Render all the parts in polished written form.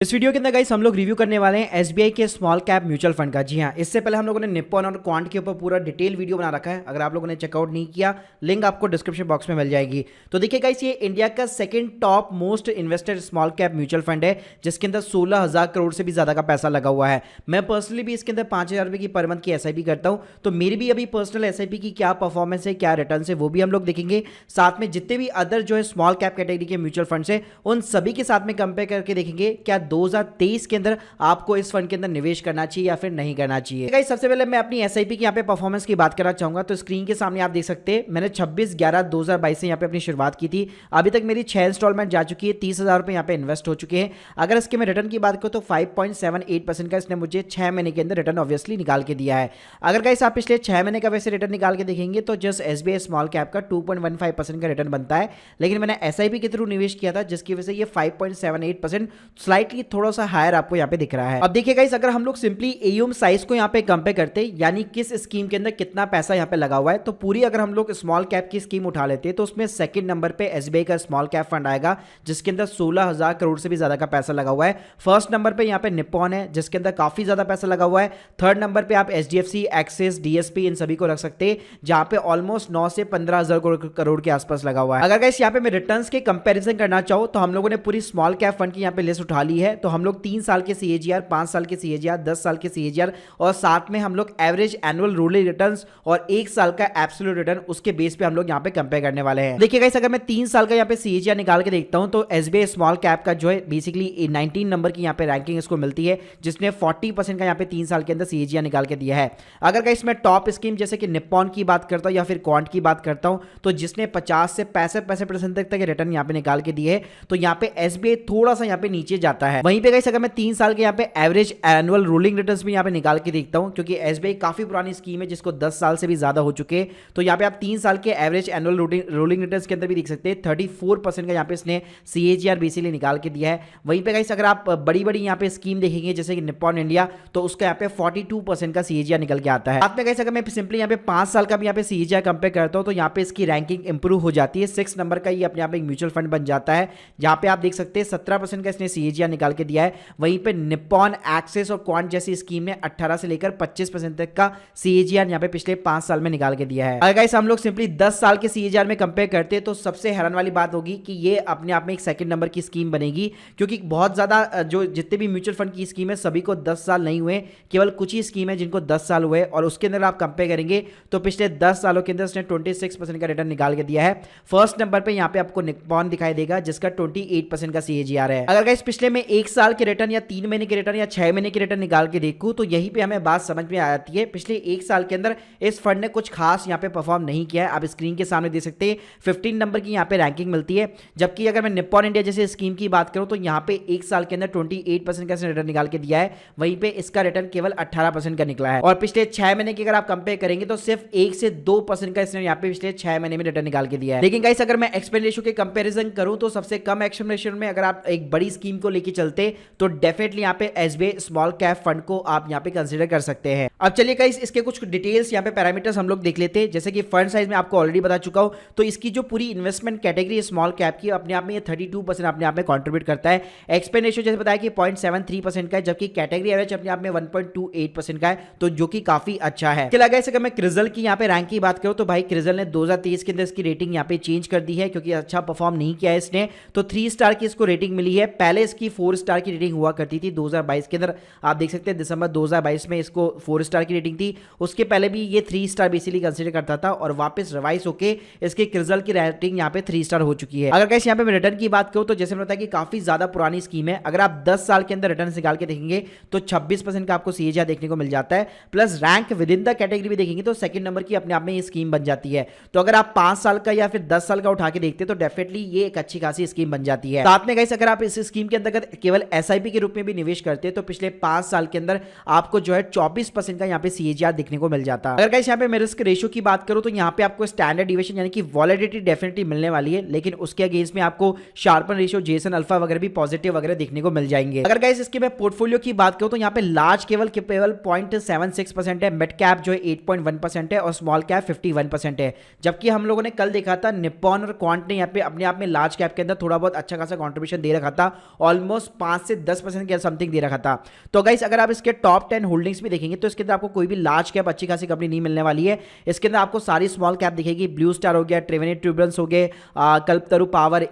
इस वीडियो के अंदर गाइस हम लोग रिव्यू करने वाले हैं एसबीआई के स्मॉल कैप म्यूचुअल फंड का। जी हाँ, इससे पहले हम लोगों ने निप्पॉन और क्वांट के ऊपर पूरा डिटेल वीडियो बना रखा है। अगर आप लोगों ने चेकआउट नहीं किया, लिंक आपको डिस्क्रिप्शन बॉक्स में मिल जाएगी। तो देखिए गाइस, ये इंडिया का second top most invested small cap mutual fund है, जिसके अंदर 16,000 करोड़ से भी ज्यादा का पैसा लगा हुआ है। मैं पर्सनली भी इसके अंदर 5,000 रुपये की पर मंथ की एसआईपी करता हूँ। तो मेरी भी अभी पर्सनल एसआईपी की क्या परफॉर्मेंस है, क्या रिटर्न है, वो भी हम लोग देखेंगे। साथ में जितने भी अदर जो है स्मॉल कैप कैटेगरी के म्यूचुअल फंड है, उन सभी के साथ में कंपेयर करके देखेंगे क्या 2023 के अंदर आपको इस फंड के अंदर निवेश करना चाहिए या फिर नहीं करना चाहिए। गाइस, सबसे पहले मैं अपनी एसआईपी की यहाँ पे परफॉर्मेंस की बात करना चाहूंगा। तो स्क्रीन के सामने आप देख सकते हैं, मैंने 26/11/2022 से यहाँ पे अपनी शुरुआत की थी। अभी तक मेरी 6 इंस्टॉलमेंट जा चुकी है, 30,000 रुपए यहाँ पे इन्वेस्ट हो चुके हैं। अगर इसके मैं रिटर्न की बात करूँ तो 5.78% का इसने मुझे 6 महीने के अंदर रिटर्न ऑब्वियसली निकाल के दिया है। अगर गाइस आप पिछले 6 महीने का वैसे रिटर्न निकाल के देखेंगे तो जस्ट एसबीआई स्मॉल कैप का 2.15% का रिटर्न बनता है, लेकिन मैंने एसआईपी के थ्रू निवेश किया था, जिसकी वजह से ये 5.78% स्लाइटली थोड़ा सा हायर आपको यहाँ पे दिख रहा है। अब देखिए गाइस, अगर हम लोग सिंपली एयूएम साइज को यहाँ पे कंपेयर करते हैं, यानी किस स्कीम के अंदर कितना पैसा यहाँ पे लगा हुआ है, तो पूरी अगर हम लोग स्मॉल कैप की स्कीम उठा लेते हैं तो उसमें सेकंड नंबर पे एसबीआई का स्मॉल कैप फंड आएगा, जिसके अंदर 16,000 करोड़ से भी ज्यादा का पैसा लगा हुआ है। फर्स्ट नंबर पे यहाँ पे निप्पॉन है, जिसके अंदर काफी ज्यादा पैसा लगा हुआ है। थर्ड नंबर पे आप एचडीएफसी, एक्सिस, डीएसपी इन सभी को रख सकते हैं, जहां पे ऑलमोस्ट 9 से 15,000 करोड़ के आसपास लगा हुआ है। अगर गाइस यहाँ पे मैं रिटर्न्स के कंपैरिजन करना चाहूँ तो हम लोगों ने पूरी स्मॉल कैप फंड की यहाँ पे लिस्ट उठा ली है। तो हम लोग 3 साल के सीएजीआर, 5 साल के सीएजीआर, 10 साल के सीएजीआर और साथ में हम लोग एवरेज एनुअल रोलिंग रिटर्न्स और 1 साल का एब्सोल्यूट रिटर्न, उसके बेस पे हम लोग यहाँ पे कंपेयर करने वाले हैं। देखिए गाइस, अगर मैं 3 साल का यहाँ पे सीएजीआर निकाल के देखता हूं तो एसबीआई स्मॉल कैप का जो है बेसिकली 19 नंबर की यहाँ पे रैंकिंग इसको मिलती है, जिसने 40% का यहाँ पे 3 साल के अंदर सीएजीआर निकाल के दिया है। अगर गाइस मैं टॉप स्कीम जैसे कि निप्पॉन की बात करता हूं या फिर क्वांट की बात करता हूं, तो जिसने 50 से 65% तक के रिटर्न यहाँ पे निकाल के दिए है, तो यहाँ पे एसबीआई थोड़ा सा यहाँ पे नीचे जाता है। वहीं पे गाइस अगर मैं 3 साल के यहाँ पे एवरेज एनुअल रोलिंग रिटर्न्स भी यहाँ पे निकाल के देखता हूं, क्योंकि एसबीआई काफी पुरानी स्कीम है जिसको 10 साल से भी ज्यादा हो चुके हैं, तो यहाँ पे आप 3 साल के एवरेज एनुअल रोलिंग रिटर्न्स के अंदर भी देख सकते हैं 34% का यहाँ पे इसने सीएजीआर बेसिकली निकाल के दिया है। वहीं पे गाइस अगर आप बड़ी बड़ी यहाँ पे स्कीम देखेंगे जैसे कि निप्पॉन इंडिया, तो उसका यहाँ पे 42% का सीएजीआर निकल के आता है। साथ में गाइस अगर मैं सिंपली यहाँ पे 5 साल का भी यहाँ पे सीएजीआर कंपेयर करता हूँ तो यहाँ पे इसकी रैंकिंग इंप्रूव हो जाती है। 6 नंबर का ये अपने आप एक म्यूचुअल फंड बन जाता है, जहाँ पे आप देख सकते हैं 17% का इसने सीएजीआर निकाल के दिया है। वहीं पे निप्पॉन, एक्सिस और क्वांट जैसी स्कीम ने 18 से लेकर 25% तक का सीएजीआर यहाँ पे पिछले 5 साल में निकाल के दिया है। अगर गाइस हम लोग सिंपली 10 साल के सीएजीआर में कंपेयर करते हैं तो सबसे हैरान वाली बात होगी कि ये अपने आप में एक सेकंड नंबर की स्कीम बनेगी, क्योंकि बहुत ज्यादा जो जितने भी म्यूचुअल फंड की स्कीम है सभी को 10 साल नहीं हुए, केवल कुछ ही स्कीम है जिनको 10 साल हुए, और उसके अंदर आप कंपेयर करेंगे तो पिछले 10 सालों के अंदर उसने 26% का रिटर्न निकाल के दिया है। फर्स्ट नंबर पे यहाँ पे आपको निप्पॉन दिखाई देगा, जिसका 28% का सीएजीआर है। अगर गाइस पिछले में 1 साल के रिटर्न या 3 महीने के रिटर्न या 6 महीने के रिटर्न निकाल के देखूं तो यहीं पे हमें बात समझ में आ जाती है। पिछले 1 साल के अंदर इस फंड ने कुछ खास यहाँ पे परफॉर्म नहीं किया है। आप स्क्रीन के सामने देख सकते हैं 15 नंबर की यहाँ पे रैंकिंग मिलती है, जबकि अगर मैं निप्पॉन इंडिया जैसे स्कीम की बात करूं तो यहाँ पे 1 साल के अंदर 28% का रिटर्न निकाल के दिया है। वहीं पे इसका रिटर्न केवल 18% का निकला है, और पिछले 6 महीने की अगर आप कंपेयर करेंगे तो सिर्फ 1 से 2% का इसने यहाँ पे पिछले 6 महीने में रिटर्न निकाल के दिया है। लेकिन गाइस अगर मैं एक्सपेंस रेशियो के कंपैरिजन करूं तो सबसे कम एक्सपेंस रेशियो में अगर आप एक बड़ी स्कीम को लेके चलते तो डेफिनेटली यहाँ पे एसबीआई स्मॉल कैप फंड को आप यहाँ पे कंसीडर कर सकते हैं। अब चलिए गाइस, इसके कुछ डिटेल्स यहाँ पे पैरामीटर्स हम लोग देख लेते हैं। जैसे कि फंड साइज में आपको ऑलरेडी बता चुका हूं, तो इसकी जो पूरी इन्वेस्टमेंट कैटेगरी स्मॉल कैप की अपने आप में ये 32% अपने आप में कंट्रीब्यूट करता है। एक्सपेंस रेशियो जैसे बताया कि 0.73% का है, जबकि कैटेगरी एवरेज अपने आप में 1.28% का है, तो जो कि काफी अच्छा है। इसके अगर मैं क्रिजल की यहाँ पे रैंक की बात करूं तो भाई क्रिजल ने 2023 के अंदर इसकी रेटिंग यहाँ पे चेंज कर दी है, क्योंकि अच्छा परफॉर्म नहीं किया है इसने, तो 3 स्टार की इसको रेटिंग मिली है। पहले इसकी 4 स्टार की रेटिंग हुआ करती थी 2022 के अंदर, आप देख सकते हैं दिसंबर 2022 में इसको 4 स्टार की रेटिंग थी। उसके पहले भी ये 3 स्टार बेसिकली कंसीडर करता था, और वापस रिवाइज होके इसके क्रिजल की रेटिंग यहाँ पे 3 स्टार हो चुकी है। अगर गाइस यहाँ पे मैं रिटर्न की बात करूं तो जैसे मैंने बताया कि काफी ज्यादा पुरानी स्कीम है। अगर आप 10 साल के अंदर रिटर्न निकाल के देखेंगे तो 26% का आपको सीएजीआर देखने को मिल जाता है, plus rank with in the category भी देखेंगे तो सेकंड नंबर की अपने आप में ये स्कीम बन जाती है। तो अगर आप 5 साल का या फिर 10 साल का उठा के देखते तो डेफिनेटली ये एक अच्छी खासी स्कीम बन जाती है। साथ में गाइस अगर आप इस स्कीम के अंतर्गत केवल एसआईपी के रूप में भी निवेश करते हैं तो पिछले 5 साल के अंदर आपको जो है 24% का यहाँ पे सीएजीआर देखने को मिल जाता है। अगर गाइस यहाँ पे मैं रिस्क रेशियो की बात करूं तो यहाँ पे आपको स्टैंडर्ड डिविएशन यानी कि वॉलेटिलिटी डेफिनेटली मिलने वाली है, लेकिन उसके अगेंस्ट में आपको शार्पन रेशियो, जेसन अल्फा वगैरह भी पॉजिटिव वगैरह देखने को मिल जाएंगे। अगर गाइस इसके मैं पोर्टफोलियो की बात करूं तो यहाँ पे लार्ज केवल 0.76% है, मिड कैप जो है 8.1% है, और स्मॉल कैप 51% है। जबकि हम लोगों ने कल देखा था निप्पॉन और क्वांट ने यहाँ पे अपने आप में लार्ज कैप के अंदर थोड़ा बहुत अच्छा खासा कॉन्ट्रीब्यूशन दे रखा था, ऑलमोस्ट ऑलमोस्ट 5 से 10% के समथिंग दे रखा था। तो गाइस अगर आप इसके टॉप 10 होल्डिंग्स भी देखेंगे तो इसके अंदर आपको कोई भी लार्ज कैप अच्छी खासी कंपनी नहीं मिलने वाली है। इसके अंदर आपको सारी स्मॉल कैप दिखेगी। ब्लू स्टार हो गया, ट्रिवेनी ट्यूबलेंस हो गए, कल्पतरु पावर,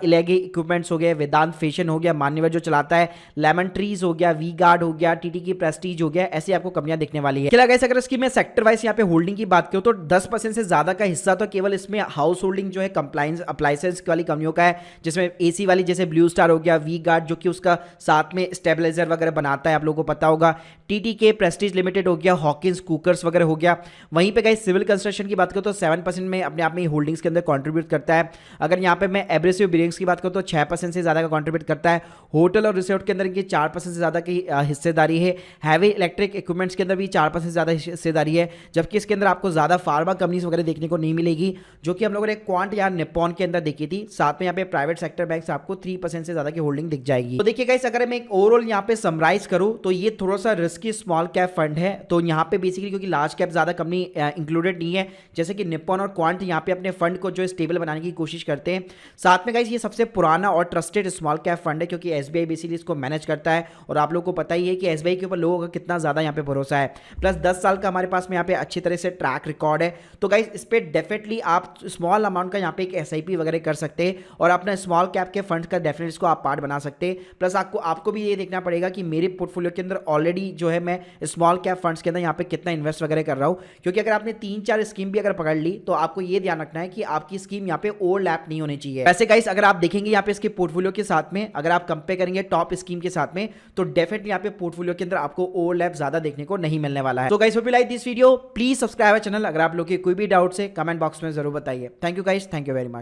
इलेगी इक्विपमेंट्स हो गए, वेदांत फैशन हो गया, मान्यवर जो चलाता है, लेमन ट्रीज हो गया, वी गार्ड हो गया, टीटी की प्रेस्टीज हो गया, ऐसी आपको कंपनियां दिखने वाली है। गाइस अगर इसकी मैं सेक्टर वाइज यहाँ पे होल्डिंग की बात करूं तो 10% से ज्यादा का हिस्सा तो केवल इसमें हाउस होल्डिंग जो है कंप्लायंस अप्लायंसेस वाली कंपनियों का है, जिसमें एसी वाली जैसे ब्लू स्टार हो गया, वी गार्ड जो कि उसका साथ में स्टेबलाइजर वगैरह बनाता है, आप लोगों को पता होगा, टीटी के प्रेस्टीज लिमिटेड हो गया, हॉकिंस कुकर्स वगैरह हो गया। वहीं पे गाइस सिविल कंस्ट्रक्शन की बात करूं तो 7% में अपने आप में होल्डिंग्स के अंदर कंट्रीब्यूट करता है। अगर यहाँ पे मैं एब्रेसिव बियरिंग्स की बात करूं तो 6% से ज्यादा का कंट्रीब्यूट करता है। होटल और रिसोर्ट के अंदर इनकी 4% से ज्यादा की हिस्सेदारी है। हैवी इलेक्ट्रिक इक्विपमेंट्स के अंदर भी 4% से ज्यादा हिस्सेदारी है, जबकि इसके अंदर आपको ज्यादा फार्मा कंपनीज वगैरह देखने को नहीं मिलेगी, जो कि हम लोगों ने क्वांट या निप्पॉन के अंदर देखी थी। साथ में यहाँ पे प्राइवेट सेक्टर बैंक्स आपको 3% से ज्यादा की होल्डिंग दिख जाएगी। तो देखिए गाइस अगर मैं एक ओवरऑल यहाँ पे समराइज करूं तो ये थोड़ा सा रिस्की स्मॉल कैप फंड है। तो यहाँ पे बेसिकली क्योंकि लार्ज कैप ज्यादा कंपनी इंक्लूडेड नहीं है, जैसे कि निप्पॉन और क्वांट यहाँ पे अपने फंड को जो स्टेबल बनाने की कोशिश करते हैं। साथ में गाइस ये सबसे पुराना और ट्रस्टेड स्मॉल कैप फंड है, क्योंकि एसबीआई बेसिकली इसको मैनेज करता है और आप लोगों को पता ही है कि एसबीआई के ऊपर लोगों का कितना ज्यादा यहाँ पे भरोसा है। प्लस 10 साल का हमारे पास में यहाँ पे अच्छी तरह से ट्रैक रिकॉर्ड है। तो गाइस इस पे डेफिनेटली आप स्मॉल अमाउंट का यहाँ पे एक एसआईपी वगैरह कर सकते हैं और अपना स्मॉल कैप के फंड का डेफिनेटली इसको आप पार्ट बना सकते हैं। प्लस आपको भी ये देखना पड़ेगा कि मेरे पोर्टफोलियो के अंदर ऑलरेडी जो है मैं स्मॉल कैप फंड्स के अंदर यहाँ पे कितना इन्वेस्ट वगैरह कर रहा हूँ, क्योंकि अगर आपने 3-4 स्कीम भी अगर पकड़ ली तो आपको ये ध्यान रखना है कि आपकी स्कीम यहाँ पे ओवरलैप नहीं होनी चाहिए। वैसे गाइस अगर आप देखेंगे यहाँ पे इसके पोर्टफोलियो के साथ में अगर आप कंपेयर करेंगे टॉप स्कीम के साथ में तो डेफिनेटली यहाँ पे पोर्टफोलियो के अंदर आपको ओवरलैप ज्यादा देखने को नहीं मिलने वाला है। तो guys hope you like this video, please subscribe channel. अगर आप लोग के कोई भी डाउट है कमेंट बॉक्स में जरूर बताइए। Thank you guys, thank you very much.